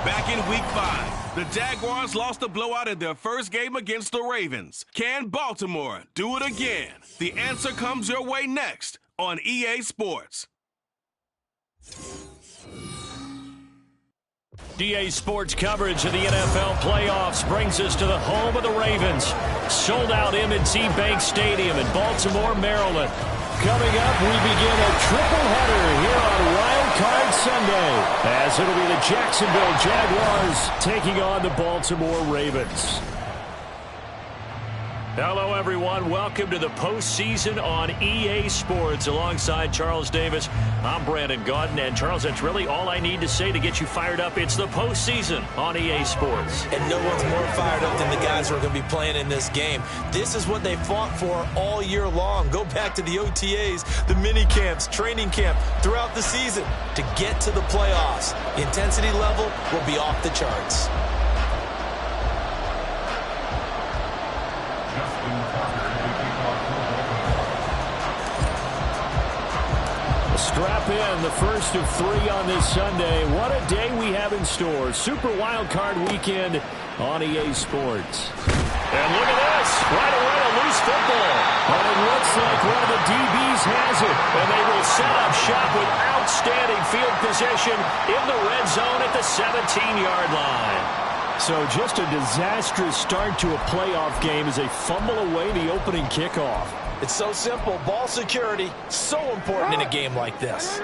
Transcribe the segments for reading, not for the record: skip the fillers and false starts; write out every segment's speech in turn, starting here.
Back in Week 5, the Jaguars lost a blowout in their first game against the Ravens. Can Baltimore do it again? The answer comes your way next on EA Sports. EA Sports coverage of the NFL playoffs brings us to the home of the Ravens. Sold out M&T Bank Stadium in Baltimore, Maryland. Coming up, we begin a triple header here on Wild Card Sunday, as it'll be the Jacksonville Jaguars taking on the Baltimore Ravens. Hello, everyone. Welcome to the postseason on EA Sports. Alongside Charles Davis, I'm Brandon Gaudin. And, Charles, that's really all I need to say to get you fired up. It's the postseason on EA Sports. And no one's more fired up than the guys who are going to be playing in this game. This is what they fought for all year long. Go back to the OTAs, the mini camps, training camp throughout the season to get to the playoffs. The intensity level will be off the charts. Strap in, the first of 3 on this Sunday. What a day we have in store. Super Wild Card Weekend on EA Sports. And look at this. Right away, a loose football. But it looks like one of the DBs has it. And they will set up shop with outstanding field position in the red zone at the 17-yard line. So just a disastrous start to a playoff game as they fumble away the opening kickoff. It's so simple. Ball security, so important in a game like this.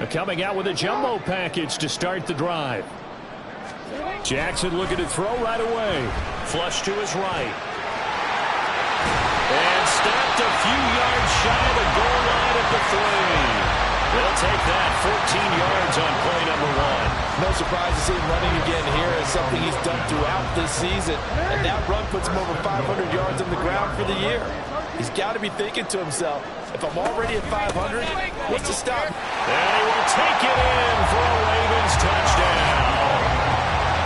Coming out with a jumbo package to start the drive. Jackson looking to throw right away. Flush to his right. And snapped a few yards shy of the goal line at the 3. They'll take that 14 yards on play number 1. No surprise to see him running again here. It's something he's done throughout this season. And that run puts him over 500 yards on the ground for the year. He's got to be thinking to himself, if I'm already at 500, what's to stop? And he will take it in for a Ravens touchdown.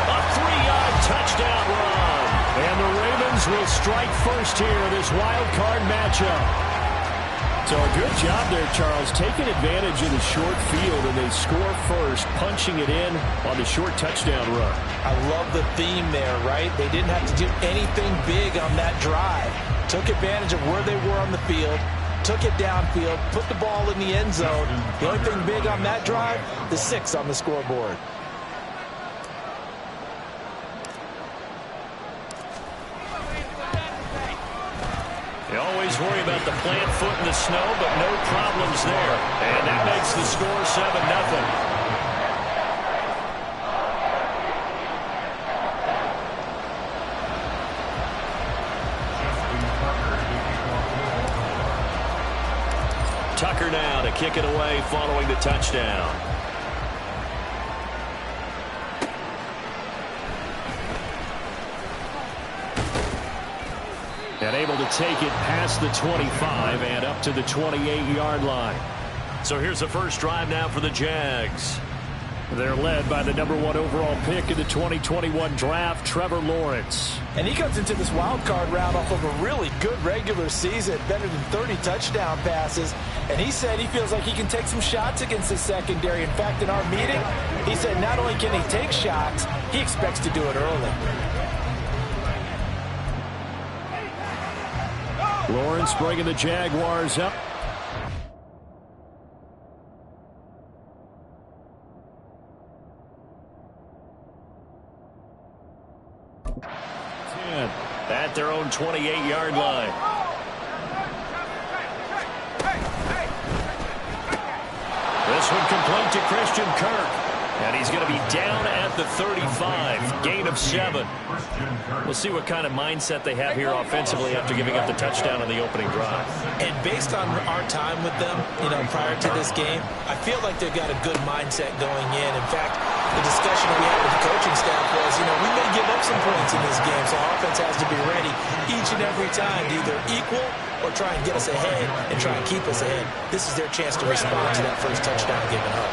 A 3-yard touchdown run. And the Ravens will strike first here in this wild card matchup. So a good job there, Charles, taking advantage of the short field, and they score first, punching it in on the short touchdown run. I love the theme there, right? They didn't have to do anything big on that drive. Took advantage of where they were on the field, took it downfield, put the ball in the end zone. The only thing big on that drive, the 6 on the scoreboard. They always worry about the plant foot in the snow, but no problems there. And that makes the score 7-0. Tucker now to kick it away following the touchdown. And able to take it past the 25 and up to the 28-yard line. So here's the first drive now for the Jags. They're led by the number 1 overall pick in the 2021 draft, Trevor Lawrence. And he comes into this wild card round off of a really good regular season, better than 30 touchdown passes. And he said he feels like he can take some shots against his secondary. In fact, in our meeting, he said not only can he take shots, he expects to do it early. Lawrence bringing the Jaguars up. At their own 28-yard line. This one complete to Christian Kirk. And he's going to be down at the 35. Gain of 7. We'll see what kind of mindset they have here offensively after giving up the touchdown on the opening drive. And based on our time with them, prior to this game, I feel like they've got a good mindset going in. In fact, the discussion we had with the coaching staff was, we may give up some points in this game, so our offense has to be ready each and every time to either equal or try and get us ahead and try and keep us ahead. This is their chance to respond to that first touchdown given up.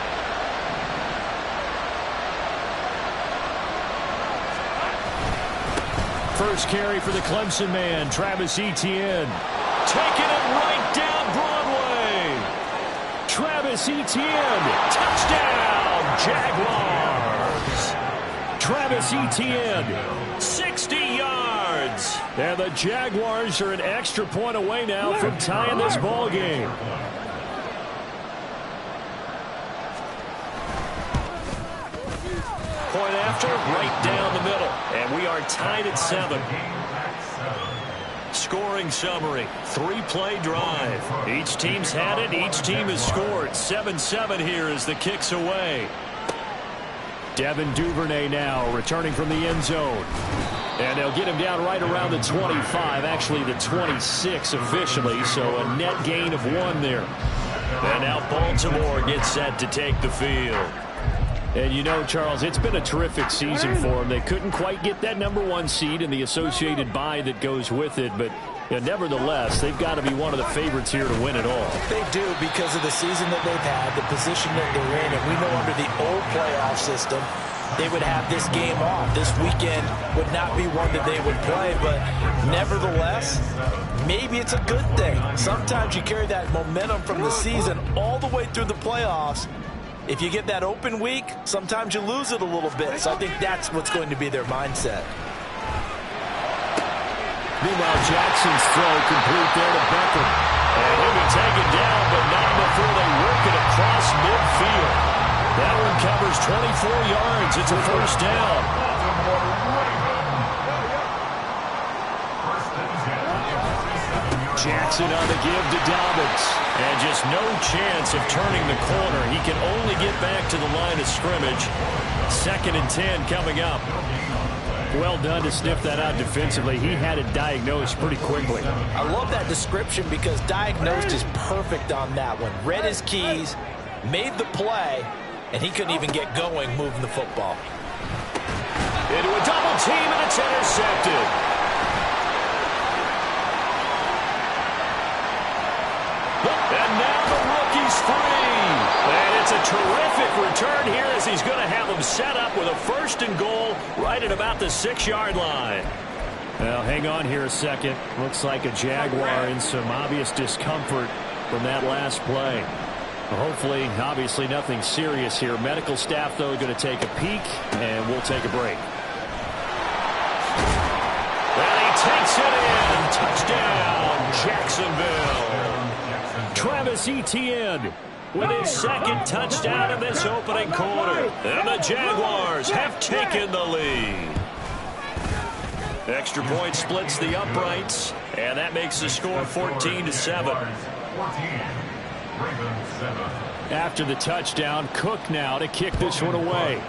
First carry for the Clemson man, Travis Etienne. Taking it right down Broadway. Travis Etienne, touchdown, Jaguars. Travis Etienne, 60 yards. And the Jaguars are an extra point away now from tying this ball game. Point after, right down the middle. And we are tied at 7. Scoring summary, 3-play drive. Each team's had it, each team has scored. 7-7 here as the kick's away. Devin Duvernay now returning from the end zone. And they'll get him down right around the 25, actually the 26 officially, so a net gain of 1 there. And now Baltimore gets set to take the field. And you know, Charles, it's been a terrific season for them. They couldn't quite get that #1 seed and the associated bye that goes with it, but nevertheless, they've got to be one of the favorites here to win it all. They do because of the season that they've had, the position that they're in, and we know under the old playoff system, they would have this game off. This weekend would not be one that they would play, but nevertheless, maybe it's a good thing. Sometimes you carry that momentum from the season all the way through the playoffs. If you get that open week, sometimes you lose it a little bit. So I think that's what's going to be their mindset. Meanwhile, Jackson's throw complete there to Beckham. And he'll be taken down, but not before they work it across midfield. That one covers 24 yards. It's a first down. Jackson on the give to Dobbins. And just no chance of turning the corner. He can only get back to the line of scrimmage. 2nd and 10 coming up. Well done to sniff that out defensively. He had it diagnosed pretty quickly. I love that description because diagnosed is perfect on that one. Read his keys, made the play, and he couldn't even get going moving the football. Into a double team, and it's intercepted. And now the rookie's free. And it's a terrific return here as he's going to have him set up with a 1st and goal right at about the 6-yard line. Well, hang on here a second. Looks like a Jaguar in some obvious discomfort from that last play. Hopefully, obviously nothing serious here. Medical staff, though, going to take a peek, and we'll take a break. And he takes it in. Touchdown, Jacksonville. Travis Etienne with his 2nd touchdown of this opening quarter. And the Jaguars have taken the lead. Extra point splits the uprights, and that makes the score 14-7. After the touchdown, Cook now to kick this one away.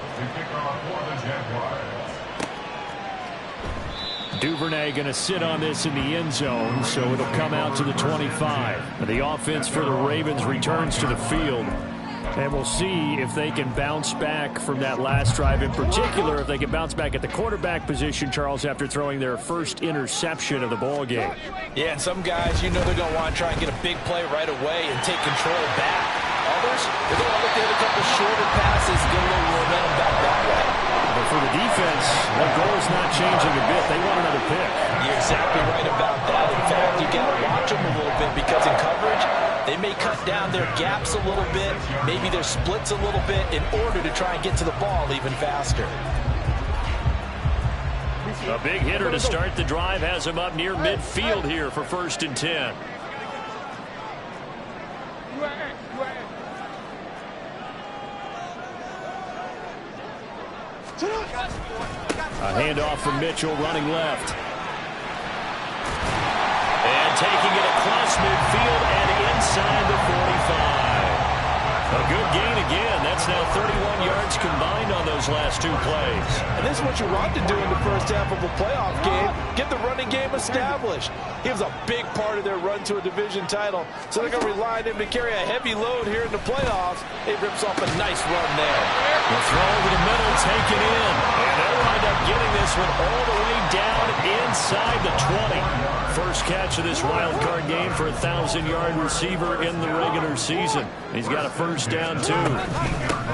Duvernay going to sit on this in the end zone, so it'll come out to the 25. The offense for the Ravens returns to the field. And we'll see if they can bounce back from that last drive. In particular, if they can bounce back at the quarterback position, Charles, after throwing their first interception of the ball game. Yeah, and some guys, you know they're going to want to try and get a big play right away and take control back. Others, they're going to look at a couple shorter passes, get a little momentum back that way. But for the defense, their goal is not changing a bit. They want another pick. You're exactly right about that. In fact, you got to watch them a little bit because in coverage, they may cut down their gaps a little bit, maybe their splits a little bit in order to try and get to the ball even faster. A big hitter to start the drive has him up near midfield here for 1st and 10. A handoff from Mitchell running left. And taking it across midfield and inside the 45. A good gain again. That's now 31 yards combined on those last 2 plays. And this is what you want to do in the first half of a playoff game. Get the running game established. He was a big part of their run to a division title. So they're going to rely on him to carry a heavy load here in the playoffs. He rips off a nice run there. The throw over the middle taken in. And they'll wind up getting this one all the way down inside the 20. First catch of this wild card game for a 1,000-yard receiver in the regular season. He's got a first down, too.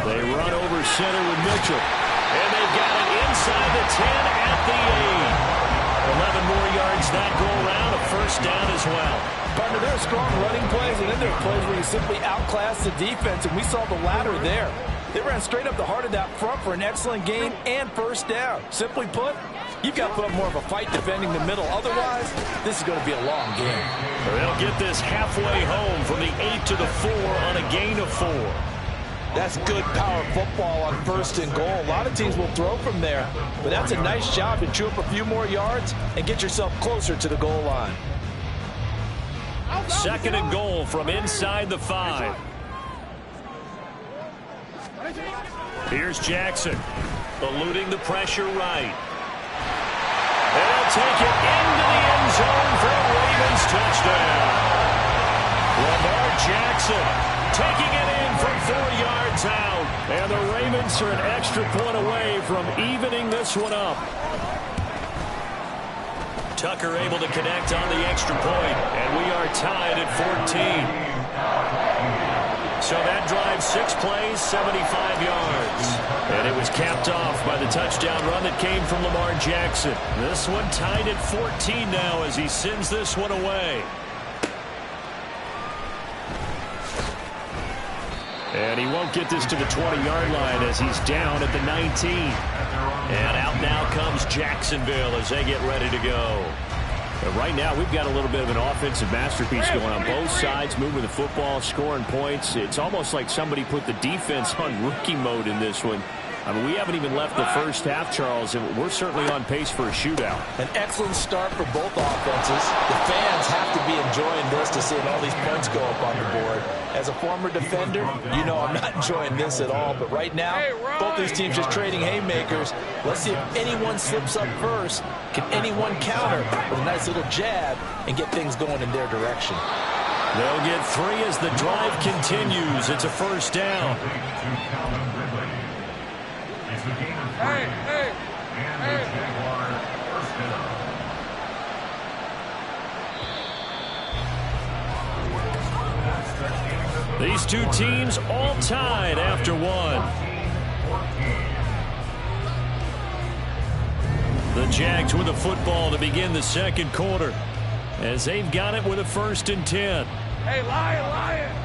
They run over center with Mitchell. And they've got it inside the 10 at the 8. 11 more yards that go around, a first down as well. Partner, there are strong running plays, and then there are plays where you simply outclass the defense, and we saw the latter there. They ran straight up the heart of that front for an excellent gain and first down. Simply put, you've got to put up more of a fight defending the middle. Otherwise, this is going to be a long game. They'll get this halfway home from the 8 to the 4 on a gain of 4. That's good power football on 1st and goal. A lot of teams will throw from there, but that's a nice job to chew up a few more yards and get yourself closer to the goal line. 2nd and goal from inside the 5. Here's Jackson, eluding the pressure right. And they'll take it into the end zone for a Ravens touchdown. Lamar Jackson taking it in from 4 yards out. And the Ravens are an extra point away from evening this one up. Tucker able to connect on the extra point, and we are tied at 14. So that drive, 6 plays, 75 yards. And it was capped off by the touchdown run that came from Lamar Jackson. This one tied at 14 now as he sends this one away. And he won't get this to the 20-yard line as he's down at the 19. And out now comes Jacksonville as they get ready to go. But right now, we've got a little bit of an offensive masterpiece going on both sides, moving the football, scoring points. It's almost like somebody put the defense on rookie mode in this one. I mean, we haven't even left the first half, Charles, and we're certainly on pace for a shootout. An excellent start for both offenses. The fans have to be enjoying this to see all these points go up on the board. As a former defender, you know I'm not enjoying this at all. But right now, both these teams just trading haymakers. Let's see if anyone slips up first. Can anyone counter with a nice little jab and get things going in their direction? They'll get 3 as the drive continues. It's a first down. These two teams all tied after 1. The Jags with the football to begin the 2nd quarter as they've got it with a 1st and 10. Hey, Lion!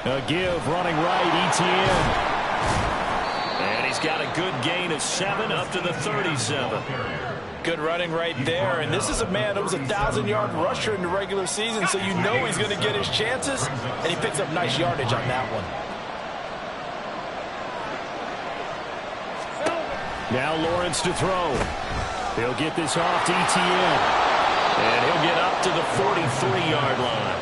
A give running right, Etienne. And he's got a good gain of 7 up to the 37. Good running right there. And this is a man that was a 1,000-yard rusher in the regular season, so you know he's going to get his chances. And he picks up nice yardage on that one. Now Lawrence to throw. He'll get this off to Etienne. And he'll get up to the 43-yard line.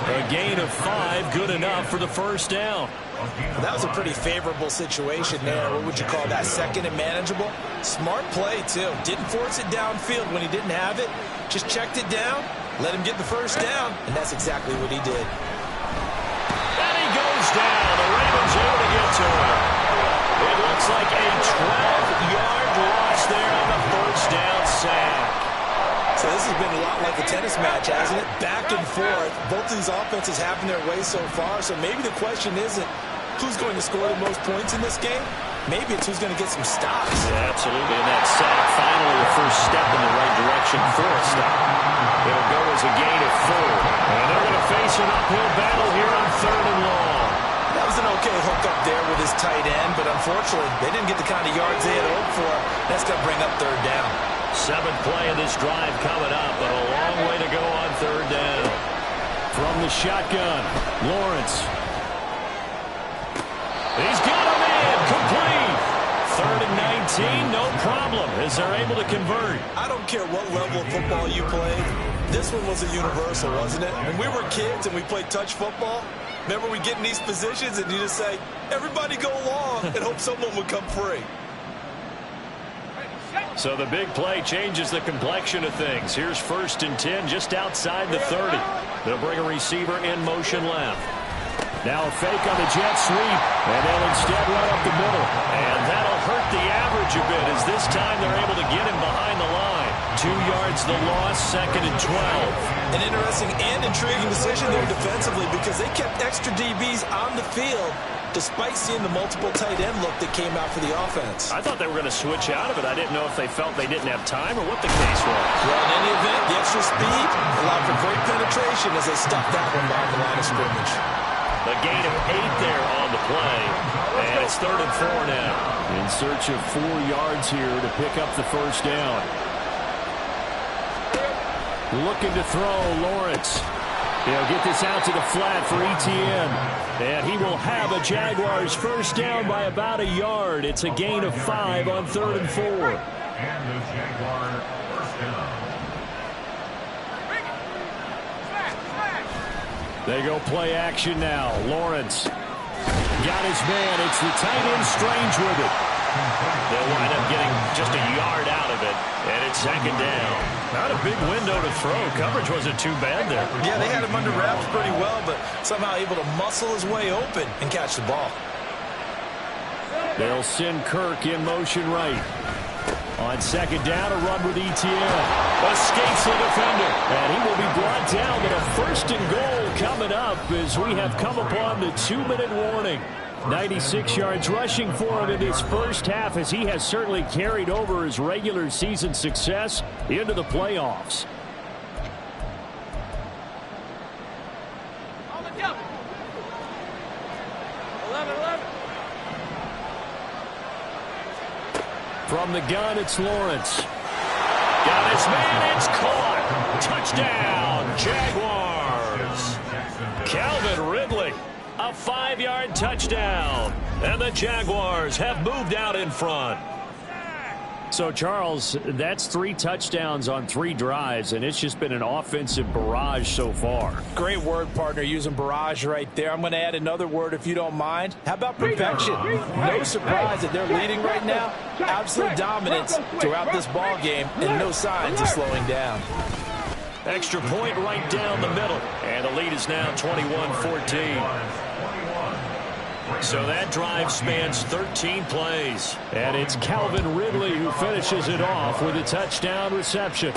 A gain of 5, good enough for the first down. Well, that was a pretty favorable situation there. What would you call that? 2nd and manageable? Smart play, too. Didn't force it downfield when he didn't have it. Just checked it down, let him get the first down, and that's exactly what he did. And he goes down. The Ravens able to get to him. It looks like a 12-yard loss there on the first down sack. So this has been a lot like a tennis match, hasn't it? Back and forth. Both of these offenses having their way so far. So maybe the question isn't who's going to score the most points in this game. Maybe it's who's going to get some stops. Yeah, absolutely. And that sack finally a first step in the right direction for a stop. It'll go as a gain of 4. And they're going to face an uphill battle here on 3rd and long. That was an okay hook up there with his tight end, but unfortunately, they didn't get the kind of yards they had hoped for. That's going to bring up 3rd down. 7th play of this drive coming up, but a long way to go on 3rd down. From the shotgun, Lawrence. He's got him in, complete. 3rd and 19, no problem, as they're able to convert. I don't care what level of football you played. This one was a universal, wasn't it? When we were kids and we played touch football, remember we get in these positions and you just say, everybody go along and hope someone would come free. So the big play changes the complexion of things. Here's 1st and 10 just outside the 30. They'll bring a receiver in motion left. Now a fake on the jet sweep, and they'll instead run up the middle. And that'll hurt the average a bit as this time they're able to get him behind the line. 2 yards the loss, 2nd and 12. An interesting and intriguing decision there defensively because they kept extra DBs on the field despite seeing the multiple tight end look that came out for the offense. I thought they were going to switch out of it. I didn't know if they felt they didn't have time or what the case was. Well, in any event, the extra speed allowed for great completion as they stuffed that one behind the line of scrimmage. A gain of 8 there on the play. And it's 3rd and 4 now. In search of 4 yards here to pick up the first down. Looking to throw, Lawrence. He'll get this out to the flat for Etienne. And he will have a Jaguars first down by about a yard. It's a gain of 5 on 3rd and 4. And the Jaguar first down. They go play action now. Lawrence got his man. It's the tight end Strange with it. They'll wind up getting just a yard out of it, and it's 2nd down. Not a big window to throw. Coverage wasn't too bad there. Yeah, they had him under wraps pretty well, but somehow able to muscle his way open and catch the ball. They'll send Kirk in motion right. On 2nd down, a run with Etienne. Escapes the defender. And he will be brought down, but a 1st and goal coming up as we have come upon the 2-minute warning. 96 yards rushing for him in this first half, as he has certainly carried over his regular season success into the playoffs. From the gun, it's Lawrence. Got his man, it's caught. Touchdown, Jaguars. Calvin Ridley, a 5-yard touchdown. And the Jaguars have moved out in front. So, Charles, that's 3 touchdowns on 3 drives, and it's just been an offensive barrage so far. Great word, partner, using barrage right there. I'm going to add another word if you don't mind. How about perfection? No surprise that they're leading right now. Absolute dominance throughout this ball game, and no signs of slowing down. Extra point right down the middle, and the lead is now 21-14. So that drive spans 13 plays. And it's Calvin Ridley who finishes it off with a touchdown reception.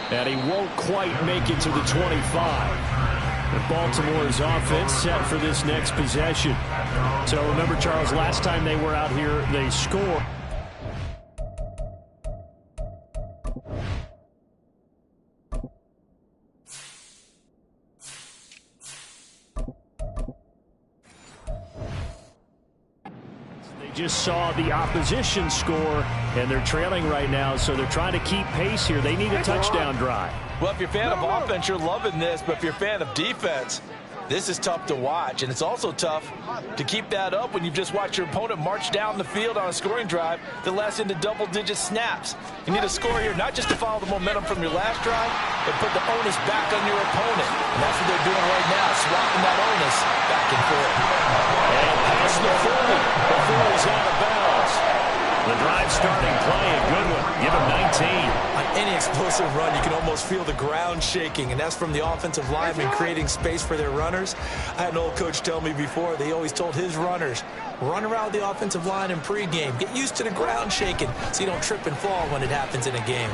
And he won't quite make it to the 25. And Baltimore's offense set for this next possession. So remember, Charles, last time they were out here, they scored. Just saw the opposition score, and they're trailing right now, so they're trying to keep pace here. They need a touchdown drive. Well, if you're a fan of offense, you're loving this, but if you're a fan of defense, this is tough to watch, and it's also tough to keep that up when you've just watched your opponent march down the field on a scoring drive that lasts into double-digit snaps. You need a score here, not just to follow the momentum from your last drive, but put the onus back on your opponent. And that's what they're doing right now, swapping that onus back and forth. And past the 40 before he's out of bounds. The drive starting play, a good one. Give him 19. On any explosive run, you can almost feel the ground shaking, and that's from the offensive linemen creating space for their runners. I had an old coach tell me before, they always told his runners, run around the offensive line in pregame. Get used to the ground shaking so you don't trip and fall when it happens in a game.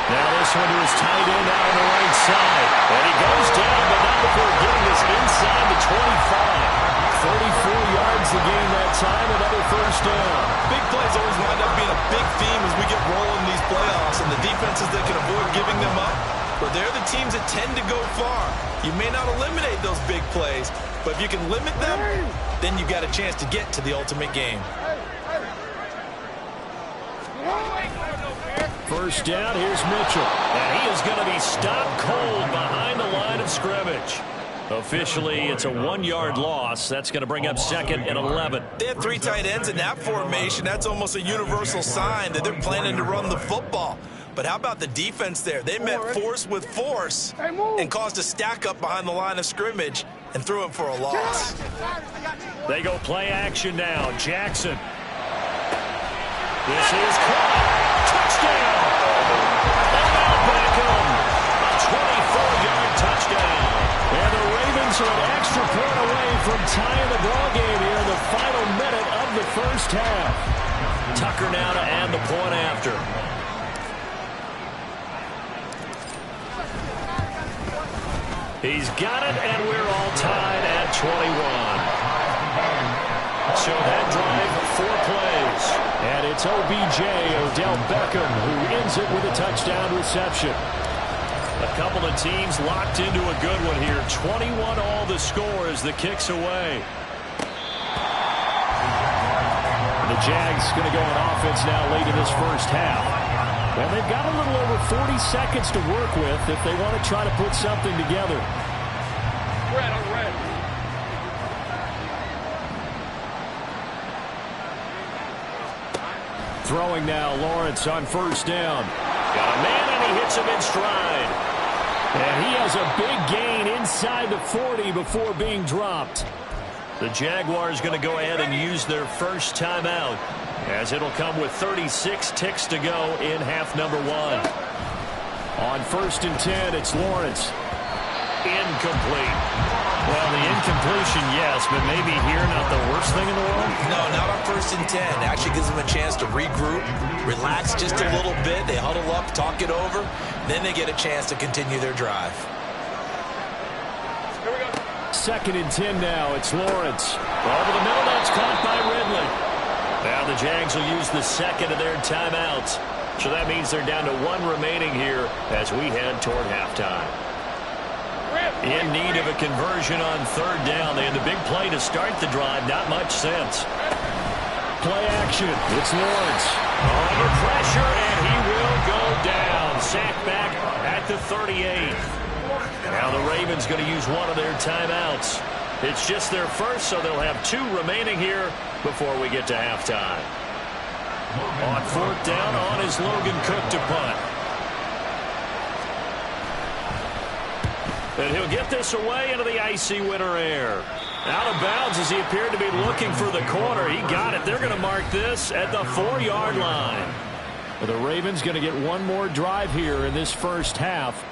Now this one to his tight end out on the right side. And he goes down, but not before getting this inside the 25. 34 yards the game that time, another first down. Big plays always wind up being a big theme as we get rolling these playoffs, and the defenses that can avoid giving them up, but they're the teams that tend to go far. You may not eliminate those big plays, but if you can limit them, then you've got a chance to get to the ultimate game. First down, here's Mitchell. And he is going to be stopped cold behind the line of scrimmage. Officially, it's a 1-yard loss. That's going to bring up 2nd and 11. They have 3 tight ends in that formation. That's almost a universal sign that they're planning to run the football. But how about the defense there? They met force with force and caused a stack up behind the line of scrimmage and threw him for a loss. They go play action now. Jackson. This is caught. Touchdown. Odell Beckham. A 24-yard touchdown. And the Ravens are an extra point away from tying the ball game here in the final minute of the first half. Tucker now to add the point after. He's got it, and we're all tied at 21. So that drive, 4 plays. And it's OBJ, Odell Beckham, who ends it with a touchdown reception. A couple of teams locked into a good one here. 21 all the score as the kick's away. The Jags going to go on offense now late in this first half. And they've got a little over 40 seconds to work with if they want to try to put something together. Red. Throwing now, Lawrence on first down. Got a man, and he hits him in stride. And he has a big gain inside the 40 before being dropped. The Jaguars going to go ahead and use their first timeout, as it'll come with 36 ticks to go in half number 1. On first and 10, it's Lawrence. Incomplete. Well, the incompletion, yes, but maybe here not the worst thing in the world? No, not on first and 10. Actually gives them a chance to regroup, relax just a little bit. They huddle up, talk it over. Then they get a chance to continue their drive. Here we go. Second and 10 now. It's Lawrence. Over the middle, that's caught by Ridley. Now the Jags will use the second of their timeouts. So that means they're down to 1 remaining here as we head toward halftime. In need of a conversion on third down. They had the big play to start the drive. Not much sense. Play action. It's Lawrence. Under pressure, and he will go down. Sacked back at the 38. Now the Ravens going to use one of their timeouts. It's just their first, so they'll have 2 remaining here before we get to halftime. On fourth down, on is Logan Cook to punt. And he'll get this away into the icy winter air. Out of bounds as he appeared to be looking for the corner. He got it. They're going to mark this at the 4-yard line. Well, the Ravens going to get one more drive here in this first half.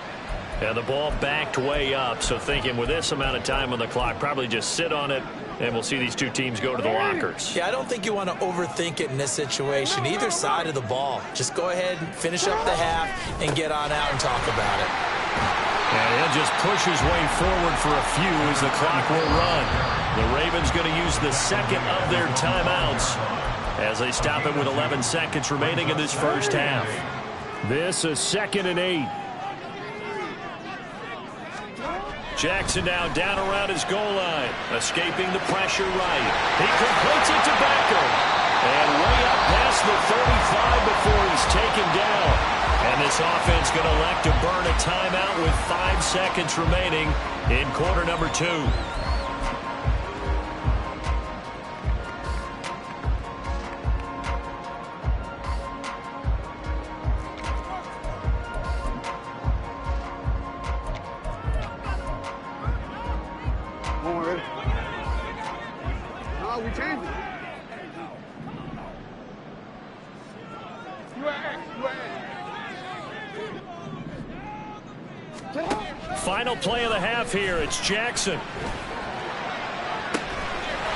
And the ball backed way up. So thinking with this amount of time on the clock, probably just sit on it, and we'll see these 2 teams go to the lockers. Yeah, I don't think you want to overthink it in this situation. Either side of the ball. Just go ahead and finish up the half and get on out and talk about it. And he'll just push his way forward for a few as the clock will run. The Ravens going to use the second of their timeouts as they stop it with 11 seconds remaining in this first half. This is 2nd and 8. Jackson now down around his goal line, escaping the pressure right. He completes it to Beckham. And way up past the 35 before he's taken down. And this offense going to elect to burn a timeout with 5 seconds remaining in quarter number 2. No, we changed it. You are Final play of the half here. It's Jackson.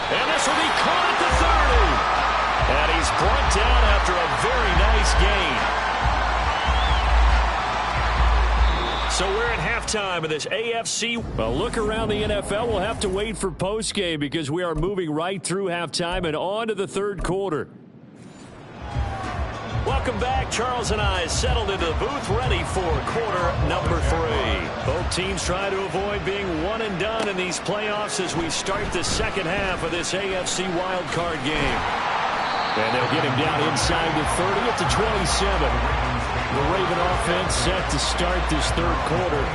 And this will be caught at the 30. And he's brought down after a very nice gain. So we're at halftime of this AFC. A look around the NFL. We'll have to wait for postgame because we are moving right through halftime and on to the third quarter. Welcome back. Charles and I settled into the booth ready for quarter number 3. Both teams try to avoid being one and done in these playoffs as we start the second half of this AFC wildcard game. And they'll get him down inside the 30 at the 27. The Raven offense set to start this third quarter.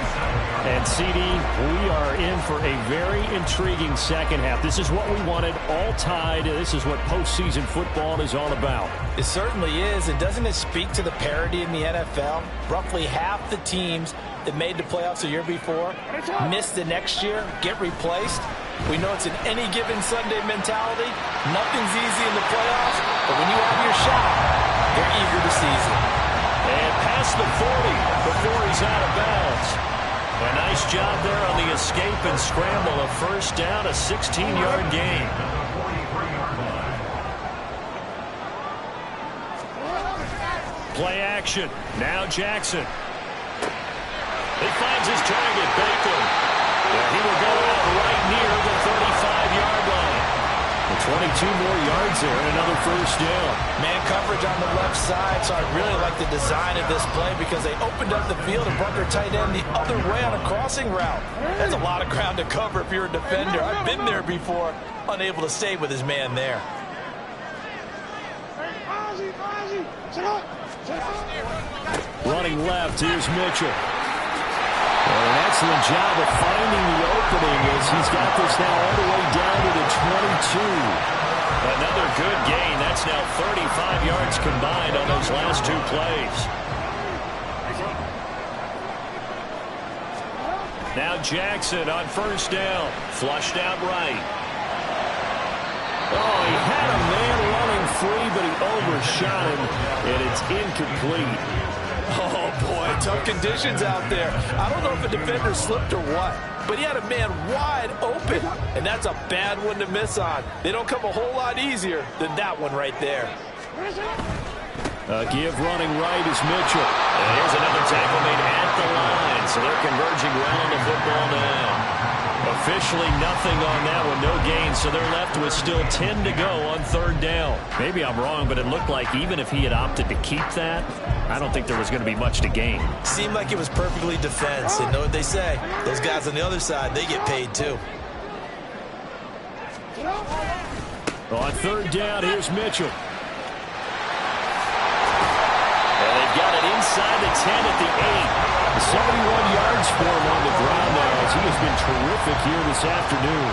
And, CD, we are in for a very intriguing second half. This is what we wanted, all tied. This is what postseason football is all about. It certainly is. And doesn't it speak to the parity in the NFL? Roughly half the teams that made the playoffs the year before miss the next year, get replaced. We know it's an any given Sunday mentality. Nothing's easy in the playoffs, but when you have your shot, they're eager to seize it. And past the 40 before he's out of bounds. A nice job there on the escape and scramble. A first down, a 16-yard gain. Play action. Now Jackson. He finds his target, Beckham. And he will go out right near the 35-yard line. The 22 more yards there and another first down. Man coverage on the left side, so I really like the design of this play because they opened up the field and brought their tight end the other way on a crossing route. That's a lot of ground to cover if you're a defender. I've been there before, unable to stay with his man there. Running left, here's Mitchell. An excellent job of finding the opening as he's got this now all the way down to the 22. Another good gain. That's now 35 yards combined on those last two plays. Now Jackson on first down. Flushed out right. Oh, he had a man running free, but he overshot him, and it's incomplete. Oh, boy, tough conditions out there. I don't know if a defender slipped or what, but he had a man wide open, and that's a bad one to miss on. They don't come a whole lot easier than that one right there. Give running right is Mitchell. And here's another tackle made at the line, so they're converging well on the football now. Officially nothing on that one, no gain, so they're left with still 10 to go on third down. Maybe I'm wrong, but it looked like even if he had opted to keep that, I don't think there was going to be much to gain. Seemed like it was perfectly defense, and know what they say. Those guys on the other side, they get paid too. On third down, here's Mitchell. And they've got it inside the 10 at the 8. 71 yards for him on the ground now as he has been terrific here this afternoon.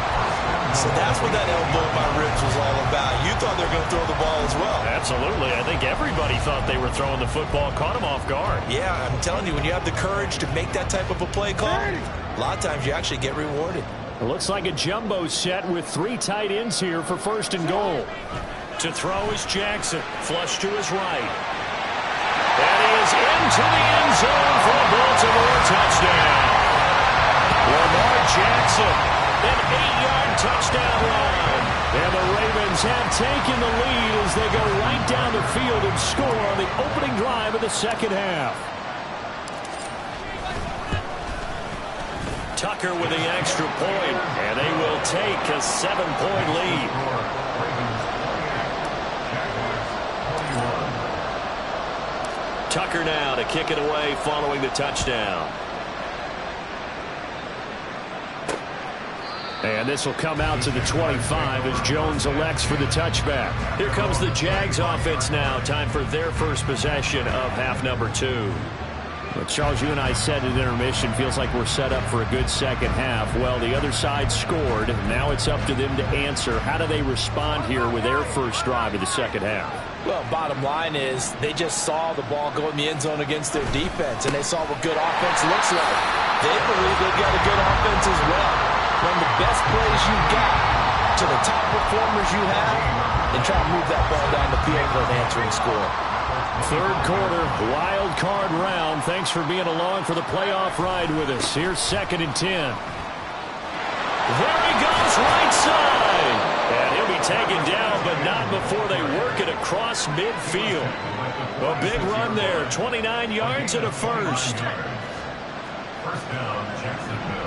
So that's what that elbow in my ribs was all about. You thought they were going to throw the ball as well. Absolutely. I think everybody thought they were throwing the football, caught him off guard. Yeah, I'm telling you, when you have the courage to make that type of a play call, a lot of times you actually get rewarded. It looks like a jumbo set with 3 tight ends here for first and goal. To throw is Jackson. Flush to his right. That is into the end zone for a Baltimore touchdown. Lamar Jackson, an 8-yard touchdown run. And the Ravens have taken the lead as they go right down the field and score on the opening drive of the second half. Tucker with the extra point, and they will take a 7-point lead. Tucker now to kick it away following the touchdown. And this will come out to the 25 as Jones elects for the touchback. Here comes the Jags offense now. Time for their first possession of half number 2. Well, Charles, you and I said at intermission, feels like we're set up for a good second half. Well, the other side scored. Now it's up to them to answer. How do they respond here with their first drive of the second half? Well, bottom line is they just saw the ball go in the end zone against their defense, and they saw what good offense looks like. They believe they've got a good offense as well. Run the best plays you've got to the top performers you have and try to move that ball down the field for an answering score. Third quarter, wild card round. Thanks for being along for the playoff ride with us. Here's 2nd and 10. There he goes, right side. And he'll be taken down, but not before they work it across midfield. A big run there, 29 yards and a first. First down, Jacksonville.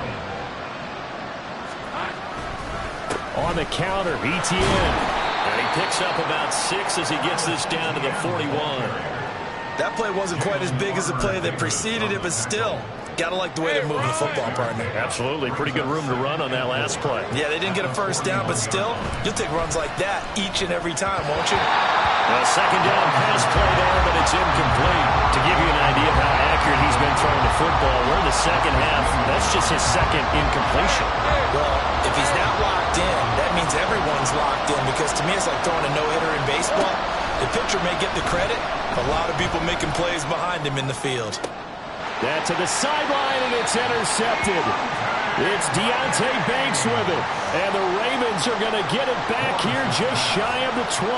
On the counter, ETN. And he picks up about 6 as he gets this down to the 41. That play wasn't quite as big as the play that preceded it, but still, got to like the way they're moving the football, partner. Absolutely. Pretty good room to run on that last play. Yeah, they didn't get a first down, but still, you'll take runs like that each and every time, won't you? A second down pass play there, but it's incomplete. To give you an idea of how accurate he's been throwing the football, we're in the second half. That's just his second incompletion. Well, if he's not locked in, that means everyone's locked in, because to me it's like throwing a no-hitter in baseball. The pitcher may get the credit, a lot of people making plays behind him in the field. That to the sideline, and it's intercepted. It's Deontay Banks with it, and the Ravens are going to get it back here just shy of the 20.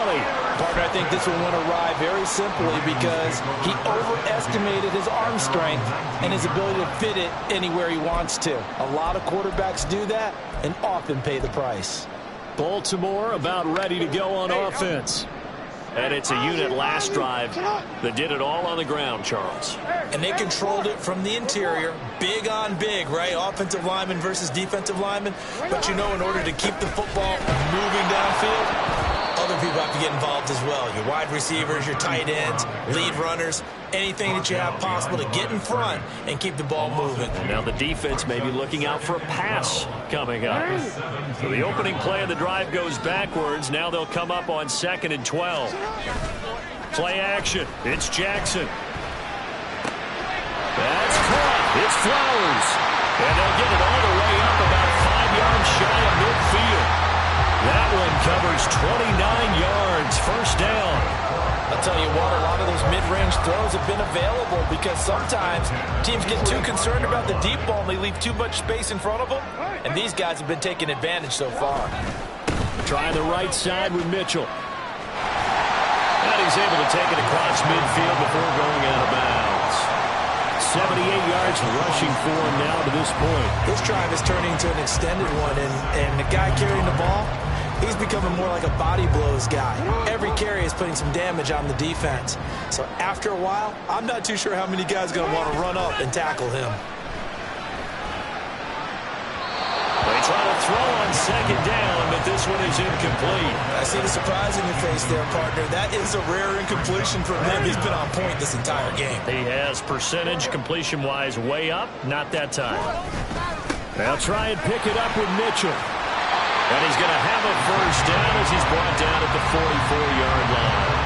Partner, I think this one went awry very simply because he overestimated his arm strength and his ability to fit it anywhere he wants to. A lot of quarterbacks do that and often pay the price. Baltimore about ready to go on offense. And it's a unit last drive that did it all on the ground, Charles. And they controlled it from the interior, big on big, right? Offensive lineman versus defensive lineman. But you know, in order to keep the football moving downfield, other people have to get involved as well. Your wide receivers, your tight ends, lead runners, anything that you have possible to get in front and keep the ball moving. And now the defense may be looking out for a pass coming up. So the opening play of the drive goes backwards. Now they'll come up on 2nd and 12. Play action. It's Jackson. That's caught. It's Flowers. And they'll get it all the way up about 5 yards shy of midfield. That one covers 29 yards. First down. I'll tell you what, a lot of those mid-range throws have been available because sometimes teams get too concerned about the deep ball and they leave too much space in front of them. And these guys have been taking advantage so far. Trying the right side with Mitchell. And he's able to take it across midfield before going out of bounds. 78 yards rushing for him now to this point. This drive is turning into an extended one, and the guy carrying the ball, he's becoming more like a body blows guy. Every carry is putting some damage on the defense. So after a while, I'm not too sure how many guys are going to want to run up and tackle him. They try to throw on 2nd down, but this one is incomplete. I see the surprise in your face there, partner. That is a rare incompletion from him. He's been on point this entire game. He has percentage completion-wise way up, not that time. They'll try and pick it up with Mitchell. And he's going to have a first down as he's brought down at the 44-yard line.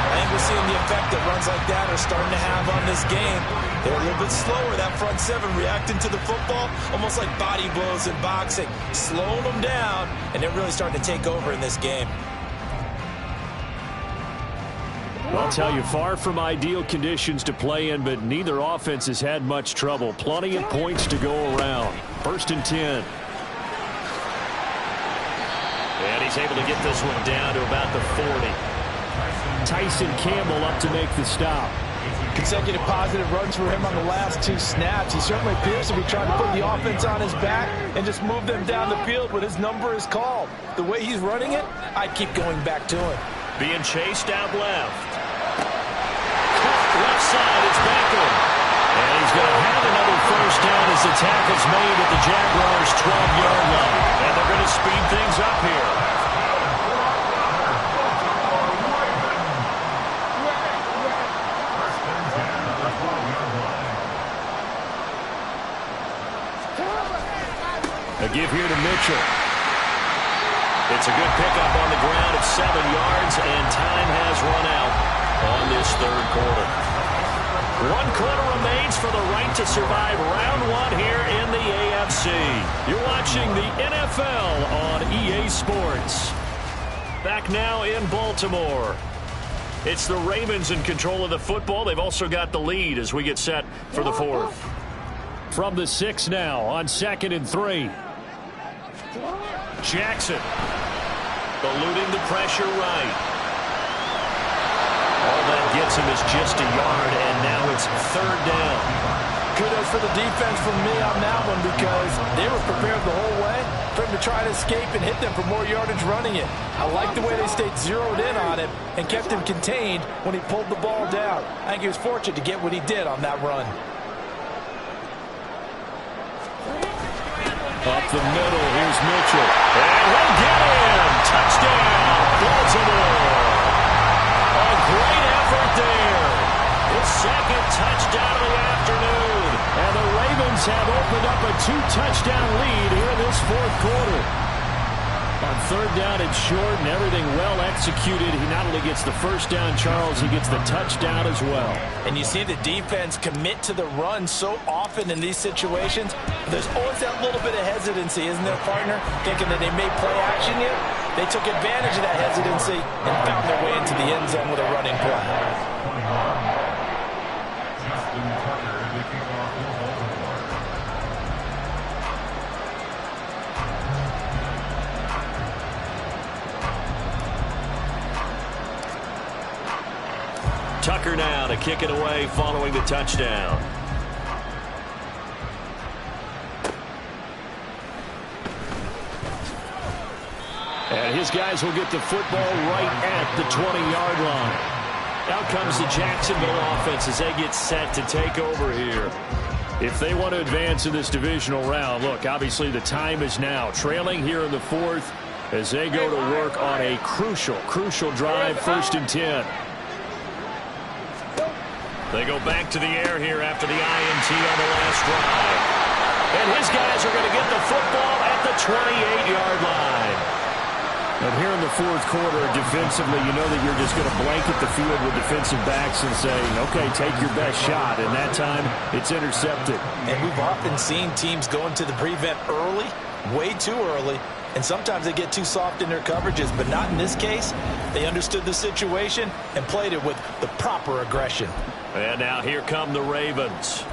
I think we're seeing the effect that runs like that are starting to have on this game. They're a little bit slower, that front seven, reacting to the football, almost like body blows in boxing, slowing them down, and they're really starting to take over in this game. Well, I'll tell you, far from ideal conditions to play in, but neither offense has had much trouble. Plenty of points to go around. 1st and 10. And he's able to get this one down to about the 40. Tyson Campbell up to make the stop. Consecutive positive runs for him on the last 2 snaps. He certainly appears to be trying to put the offense on his back and just move them down the field when his number is called. The way he's running it, I'd keep going back to him. Being chased out left. Caught left side, it's Beckham. And he's going to have another first down as the tackle's made at the Jaguars' 12-yard line. And they're going to speed things up here. A give here to Mitchell. It's a good pickup on the ground of 7 yards, and time has run out on this 3rd quarter. 1 quarter remains for the right to survive round 1 here in the AFC. You're watching the NFL on EA Sports. Back now in Baltimore. It's the Ravens in control of the football. They've also got the lead as we get set for the 4th. From the 6 now on 2nd and 3. Jackson eluding the pressure right. All that gets him is just a yard, and now it's 3rd down. Kudos for the defense from me on that one because they were prepared the whole way for him to try to escape and hit them for more yardage running it. I like the way they stayed zeroed in on him and kept him contained when he pulled the ball down. I think he was fortunate to get what he did on that run. Up the middle, here's Mitchell. And he'll get him! Touchdown, Baltimore! A great effort there. His 2nd touchdown of the afternoon. And the Ravens have opened up a 2-touchdown lead here in this 4th quarter. On 3rd down and short and everything well executed, he not only gets the first down, Charles, he gets the touchdown as well. And you see the defense commit to the run so often in these situations. There's always that little bit of hesitancy, isn't there, partner? Thinking that they may play action yet. They took advantage of that hesitancy and found their way into the end zone with a running play. Tucker now to kick it away following the touchdown. And his guys will get the football right at the 20-yard line. Out comes the Jacksonville offense as they get set to take over here. If they want to advance in this divisional round, look, obviously the time is now. Trailing here in the fourth as they go to work on a crucial drive, 1st and 10. They go back to the air here after the INT on the last drive. And his guys are going to get the football at the 28-yard line. And here in the fourth quarter, defensively, you know that you're just going to blanket the field with defensive backs and say, okay, take your best shot. And that time, it's intercepted. And we've often seen teams go into the prevent early, way too early, and sometimes they get too soft in their coverages, but not in this case. They understood the situation and played it with the proper aggression. And now here come the Ravens.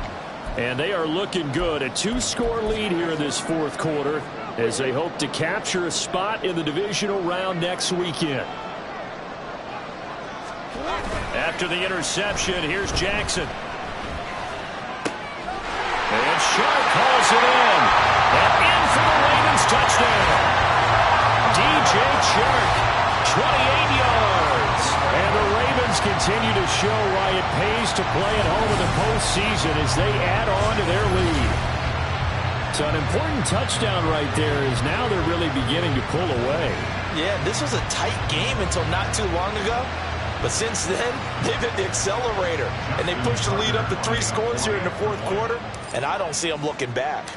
And they are looking good. A 2-score lead here in this fourth quarter as they hope to capture a spot in the divisional round next weekend. After the interception, here's Jackson. And Sharp calls it in. And in for the Ravens touchdown. DJ Shark, 28 yards. And the Ravens continue to show why it pays to play at home in the postseason as they add on to their lead. So an important touchdown right there is now they're really beginning to pull away. Yeah, this was a tight game until not too long ago. But since then, they've hit the accelerator. And they pushed the lead up to 3 scores here in the fourth quarter. And I don't see them looking back.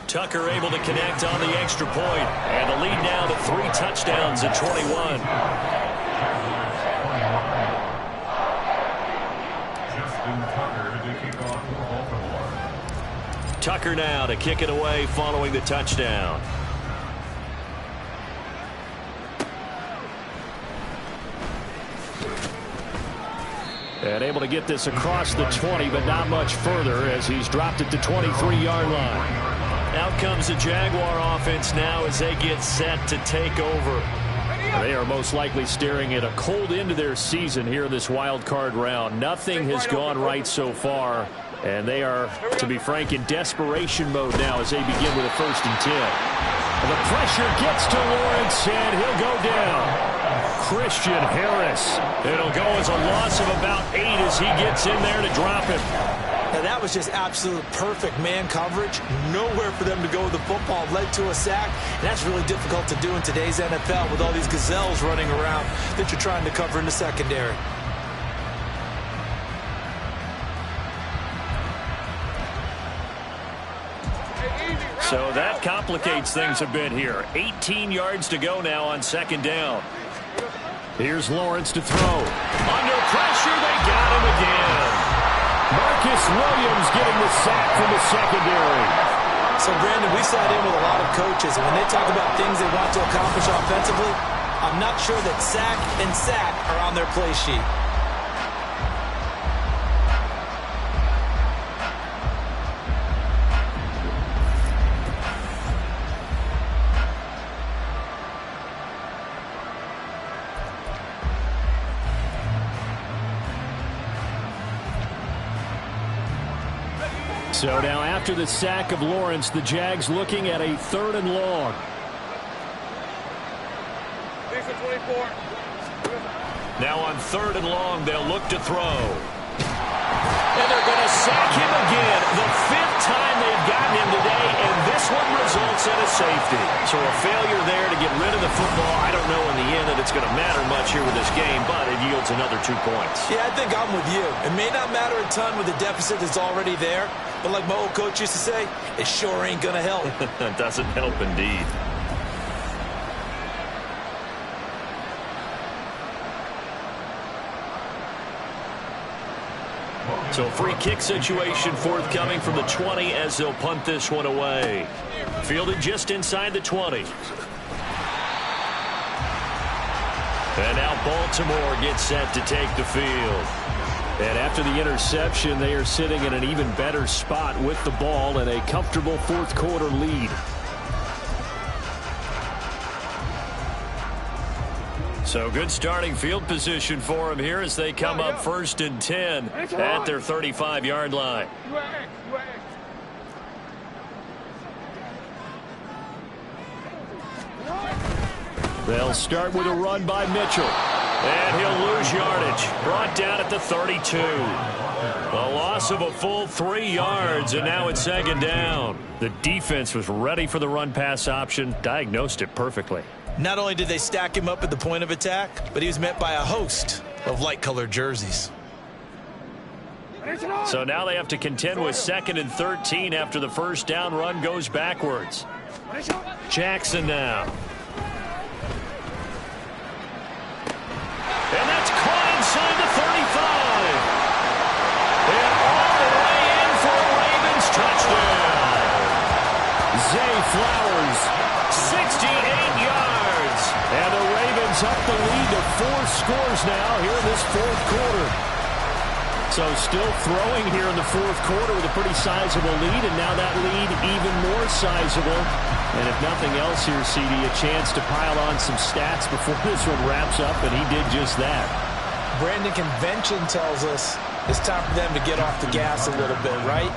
Tucker able to connect on the extra point. And the lead now to 3 touchdowns at 21. Tucker now to kick it away following the touchdown. And able to get this across the 20, but not much further as he's dropped it to 23-yard line. Out comes the Jaguar offense now as they get set to take over. They are most likely staring at a cold end to their season here in this wild card round. Nothing has gone right so far. And they are, to be frank, in desperation mode now as they begin with a 1st and 10. And the pressure gets to Lawrence, and he'll go down. Christian Harris. It'll go as a loss of about 8 as he gets in there to drop him. Now that was just absolute perfect man coverage. Nowhere for them to go with the football. Led to a sack. And that's really difficult to do in today's NFL with all these gazelles running around that you're trying to cover in the secondary. So that complicates things a bit here. 18 yards to go now on 2nd down. Here's Lawrence to throw. Under pressure, they got him again. Marcus Williams getting the sack from the secondary. So, Brandon, we sat in with a lot of coaches, and when they talk about things they want to accomplish offensively, I'm not sure that sack and sack are on their play sheet. So now after the sack of Lawrence, the Jags looking at a 3rd and long. Now on 3rd and long, they'll look to throw. And they're going to sack him again. The 5th time they've gotten him today, and this one results in a safety. So a failure there to get rid of the football. I don't know in the end that it's going to matter much here with this game, but it yields another 2 points. Yeah, I think I'm with you. It may not matter a ton with the deficit that's already there, but like my old coach used to say, it sure ain't going to help. It doesn't help indeed. So free kick situation forthcoming from the 20 as they'll punt this one away. Fielded just inside the 20. And now Baltimore gets set to take the field. And after the interception, they are sitting in an even better spot with the ball and a comfortable 4th quarter lead. So good starting field position for them here as they come up 1st and 10 at their 35-yard line. They'll start with a run by Mitchell. And he'll lose yardage. Brought down at the 32. A loss of a full 3 yards, and now it's second down. The defense was ready for the run-pass option, diagnosed it perfectly. Not only did they stack him up at the point of attack, but he was met by a host of light-colored jerseys. So now they have to contend with 2nd and 13 after the first down run goes backwards. Jackson now. And that's caught inside the 35. And all the way in for a Ravens touchdown. Zay Flowers, 68 yards. And the Ravens up the lead to 4 scores now here in this 4th quarter. So still throwing here in the 4th quarter with a pretty sizable lead, and now that lead even more sizable. And if nothing else here, CD, a chance to pile on some stats before this one wraps up, and he did just that. Brandon, convention tells us it's time for them to get off the gas a little bit, right?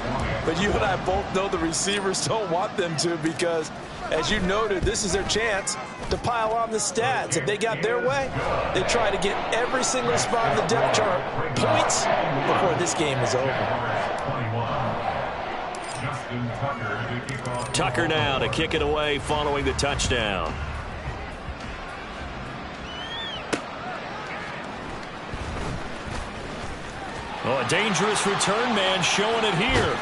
But you and I both know the receivers don't want them to, because, as you noted, this is their chance to pile on the stats. If they got their way, they try to get every single spot in the depth chart points before this game is over. Tucker now to kick it away following the touchdown. Oh, a dangerous return man showing it here.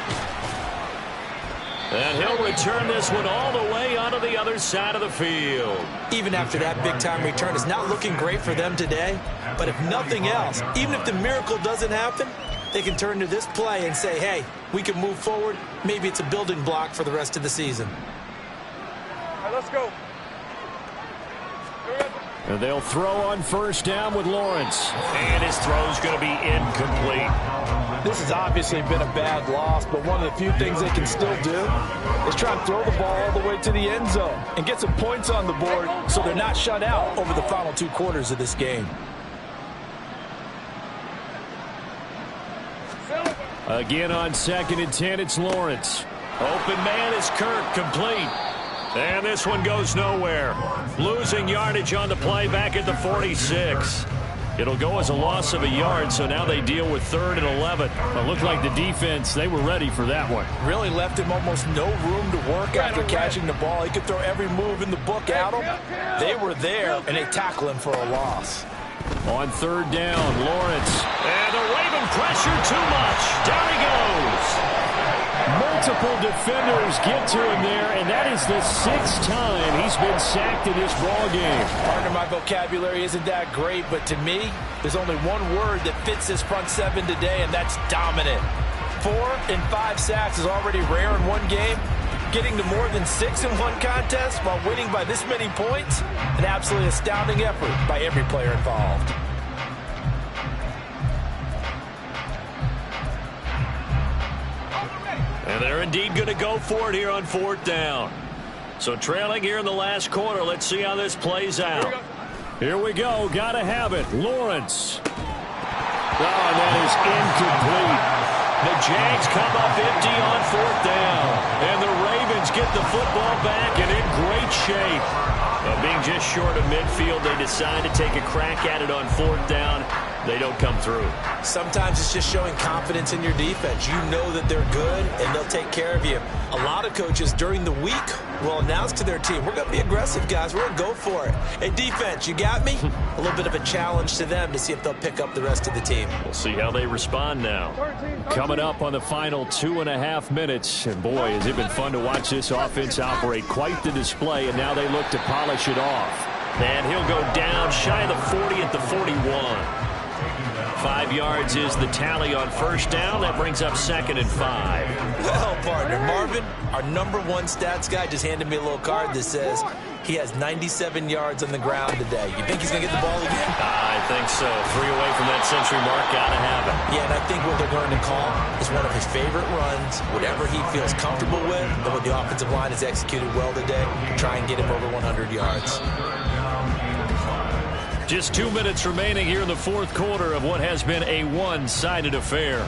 And he'll return this one all the way onto the other side of the field. Even after that big-time return, it's not looking great for them today. But if nothing else, even if the miracle doesn't happen, they can turn to this play and say, hey, we can move forward. Maybe it's a building block for the rest of the season. All right, let's go. And they'll throw on first down with Lawrence. And his throw's going to be incomplete. This has obviously been a bad loss, but one of the few things they can still do is try and throw the ball all the way to the end zone and get some points on the board so they're not shut out over the final 2 quarters of this game. Again on 2nd and 10, it's Lawrence. Open man is Kirk, complete. And this one goes nowhere. Losing yardage on the play back at the 46. It'll go as a loss of a yard, so now they deal with 3rd and 11. It looked like the defense, they were ready for that one. Really left him almost no room to work after catching the ball. He could throw every move in the book at him. They were there, and they tackle him for a loss. On 3rd down, Lawrence. And the Raven pressure too much. Down he goes. Multiple defenders get to him there, and that is the 6th time he's been sacked in this ball game. Partner, my vocabulary isn't that great, but to me, there's only one word that fits this front 7 today, and that's dominant. 4 and 5 sacks is already rare in one game. Getting to more than 6 in one contest while winning by this many points, an absolutely astounding effort by every player involved. And they're indeed going to go for it here on 4th down. So trailing here in the last quarter. Let's see how this plays out. Here we go. Got to have it. Lawrence. Oh, and that is incomplete. The Jags come up empty on 4th down. And the Ravens get the football back and in great shape. Being just short of midfield, they decide to take a crack at it on 4th down. They don't come through. Sometimes it's just showing confidence in your defense. You know that they're good, and they'll take care of you. A lot of coaches during the week will announce to their team, we're going to be aggressive, guys. We're going to go for it. Hey, defense, you got me? A little bit of a challenge to them to see if they'll pick up the rest of the team. We'll see how they respond now. Coming up on the final 2.5 minutes. And, boy, has it been fun to watch this offense operate. Quite the display, and now they look to polish it off. And he'll go down shy of the 40 at the 41. 5 yards is the tally on first down. That brings up 2nd and 5. Well, partner, Marvin, our #1 stats guy, just handed me a little card that says he has 97 yards on the ground today. You think he's going to get the ball again? I think so. 3 away from that century mark. Got to have it. Yeah, and I think what they're going to call is one of his favorite runs, whatever he feels comfortable with, and what the offensive line has executed well today to try and get him over 100 yards. Just 2 minutes remaining here in the 4th quarter of what has been a one-sided affair.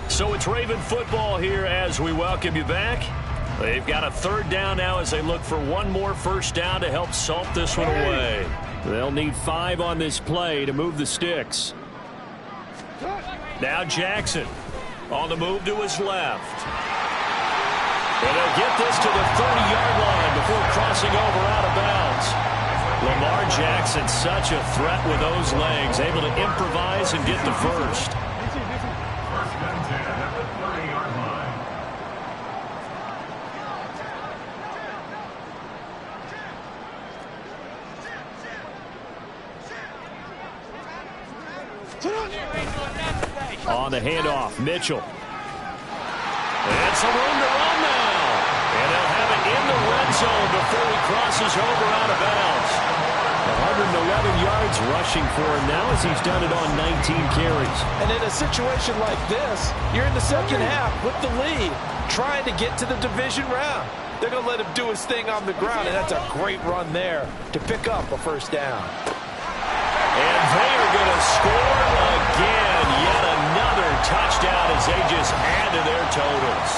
So it's Raven football here as we welcome you back. They've got a third down now as they look for one more first down to help salt this one away. They'll need 5 on this play to move the sticks. Now Jackson on the move to his left. And they'll get this to the 30-yard line before crossing over out of bounds. Lamar Jackson, such a threat with those legs, able to improvise and get the first. First and 10 at the 30-yard line. On the handoff, Mitchell. And some room to run now. And they'll have it in the red zone before he crosses over out of bounds. 111 yards rushing for him now as he's done it on 19 carries. And in a situation like this, you're in the second half with the lead, trying to get to the division round. They're going to let him do his thing on the ground, and that's a great run there to pick up a first down. And they are going to score again. Yet another touchdown as they just add to their totals.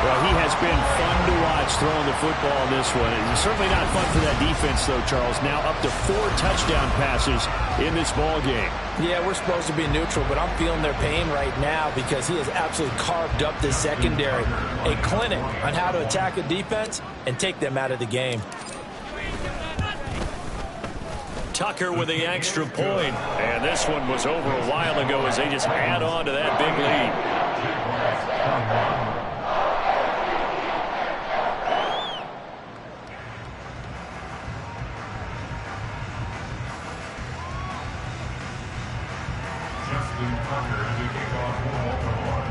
Well, he has been fun to watch throwing the football in this one. It's certainly not fun for that defense, though, Charles. Now up to 4 touchdown passes in this ball game. Yeah, we're supposed to be neutral, but I'm feeling their pain right now because he has absolutely carved up this secondary. A clinic on how to attack a defense and take them out of the game. Tucker with the extra point. And this one was over a while ago as they just add on to that big lead. Justin Tucker to kick off Baltimore.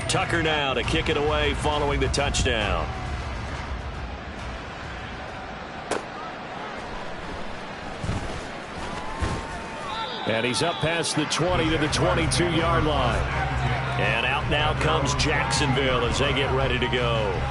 Tucker now to kick it away following the touchdown. And he's up past the 20 to the 22-yard line. And out now comes Jacksonville as they get ready to go.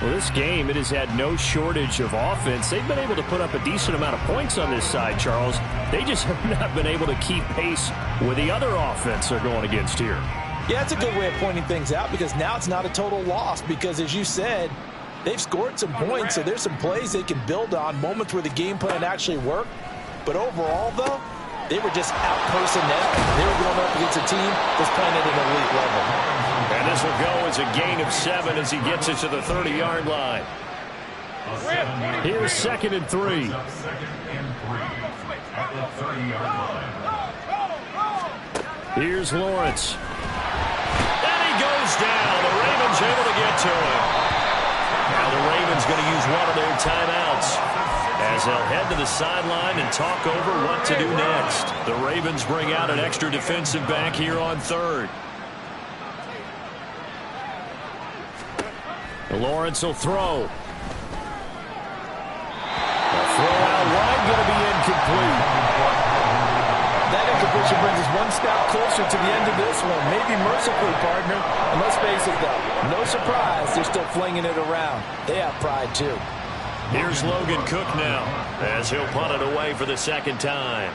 Well, this game, it has had no shortage of offense. They've been able to put up a decent amount of points on this side, Charles. They just have not been able to keep pace with the other offense they're going against here. Yeah, it's a good way of pointing things out because now it's not a total loss because, as you said, they've scored some points, so there's some plays they can build on, moments where the game plan actually worked. But overall, though, they were just out-personnel. They were going up against a team that's playing at an elite level. And this will go as a gain of 7 as he gets it to the 30-yard line. Here's 2nd and 3. Second and 3 at the 30-yard line. Here's Lawrence. And he goes down. The Ravens able to get to him. Now the Ravens going to use one of their timeouts as they'll head to the sideline and talk over what to do next. The Ravens bring out an extra defensive back here on 3rd. Lawrence will throw. The throw out wide going to be incomplete. That incompletion brings us one step closer to the end of this one. Maybe mercifully, partner. And let's face it, though, no surprise, they're still flinging it around. They have pride, too. Here's Logan Cook now as he'll punt it away for the second time.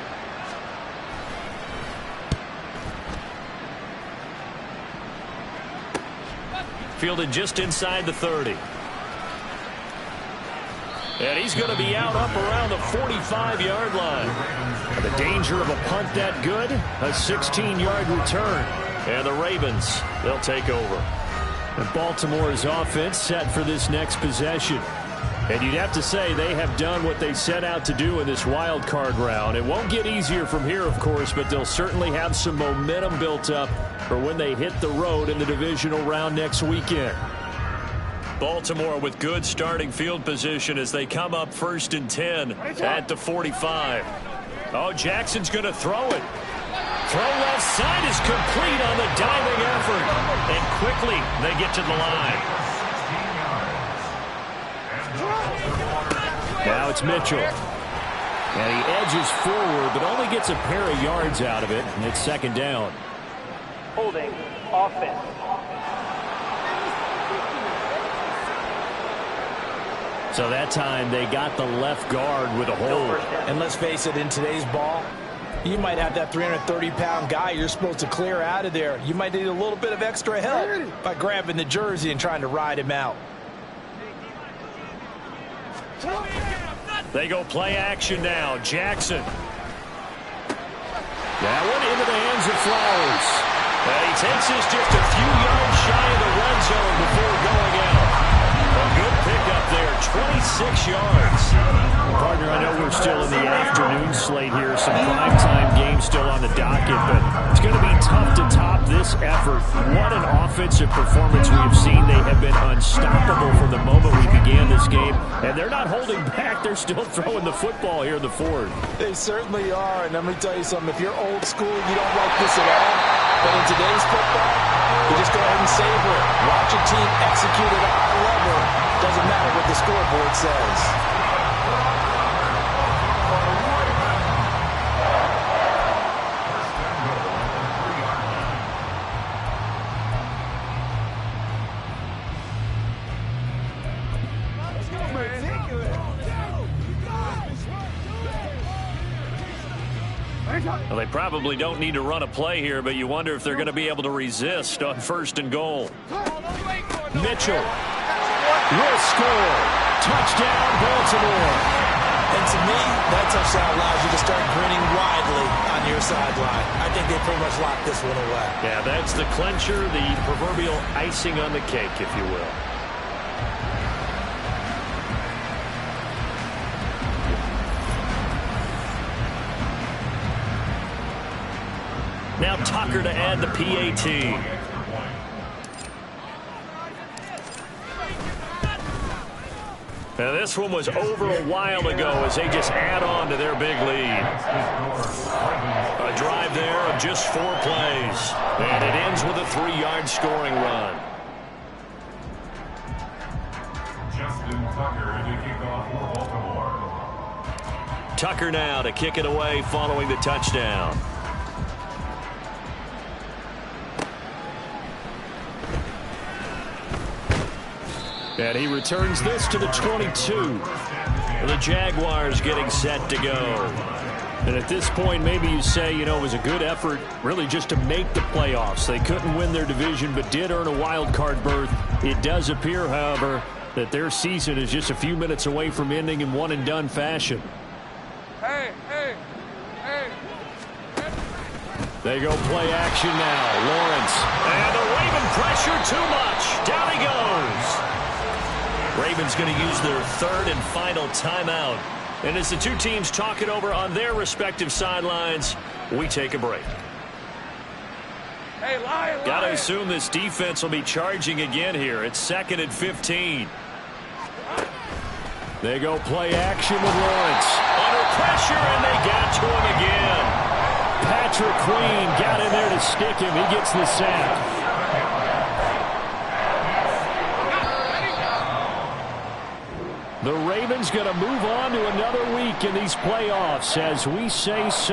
Fielded just inside the 30. And he's going to be out up around the 45-yard line. The danger of a punt that good, a 16-yard return. And the Ravens, they'll take over. And Baltimore's offense set for this next possession. And you'd have to say they have done what they set out to do in this wild card round. It won't get easier from here, of course, but they'll certainly have some momentum built up for when they hit the road in the divisional round next weekend. Baltimore with good starting field position as they come up 1st and 10 at the 45. Oh, Jackson's going to throw it. Throw left side is complete on the diving effort. And quickly they get to the line. Now it's Mitchell. And he edges forward, but only gets a pair of yards out of it, and it's 2nd down. Holding offense. So that time they got the left guard with a hold. And let's face it, in today's ball, You might have that 330-pound guy you're supposed to clear out of there. You might need a little bit of extra help by grabbing the jersey and trying to ride him out. They go play action now. Jackson. That one into the hands of Flowers. And he takes this just a few yards shy of the red zone before going out. A good pickup there, 26 yards. Partner, I know we're still in the afternoon slate here. Some primetime games still on the docket, but it's going to be tough to top this effort. What an offensive performance we have seen. They have been unstoppable from the moment we began this game, and they're not holding back. They're still throwing the football here in the fourth. They certainly are, and let me tell you something. If you're old school, you don't like this at all. But in today's football, you just go ahead and savor it. Watch your team execute at a high level. Doesn't matter what the scoreboard says. Well, they probably don't need to run a play here, but you wonder if they're going to be able to resist on 1st and goal. Mitchell will score. Touchdown, Baltimore. And to me, that touchdown allows you to start grinning widely on your sideline. I think they pretty much locked this one away. Yeah, that's the clincher, the proverbial icing on the cake, if you will. Now Tucker to add the PAT. Now this one was over a while ago as they just add on to their big lead. A drive there of just 4 plays. And it ends with a 3-yard scoring run. Justin Tucker to kick off for Baltimore. Tucker now to kick it away following the touchdown. And he returns this to the 22. The Jaguars getting set to go. And at this point, maybe you say, you know, it was a good effort really just to make the playoffs. They couldn't win their division but did earn a wild card berth. It does appear, however, that their season is just a few minutes away from ending in one-and-done fashion. They go play action now. Lawrence. And the Raven pressure too much. Down he goes. Ravens going to use their 3rd and final timeout. And as the two teams talk it over on their respective sidelines, we take a break. Hey, Lion! Got to assume this defense will be charging again here. It's 2nd and 15. They go play action with Lawrence. Under pressure, and they got to him again. Patrick Queen got in there to stick him. He gets the sack. The Ravens going to move on to another week in these playoffs as we say so.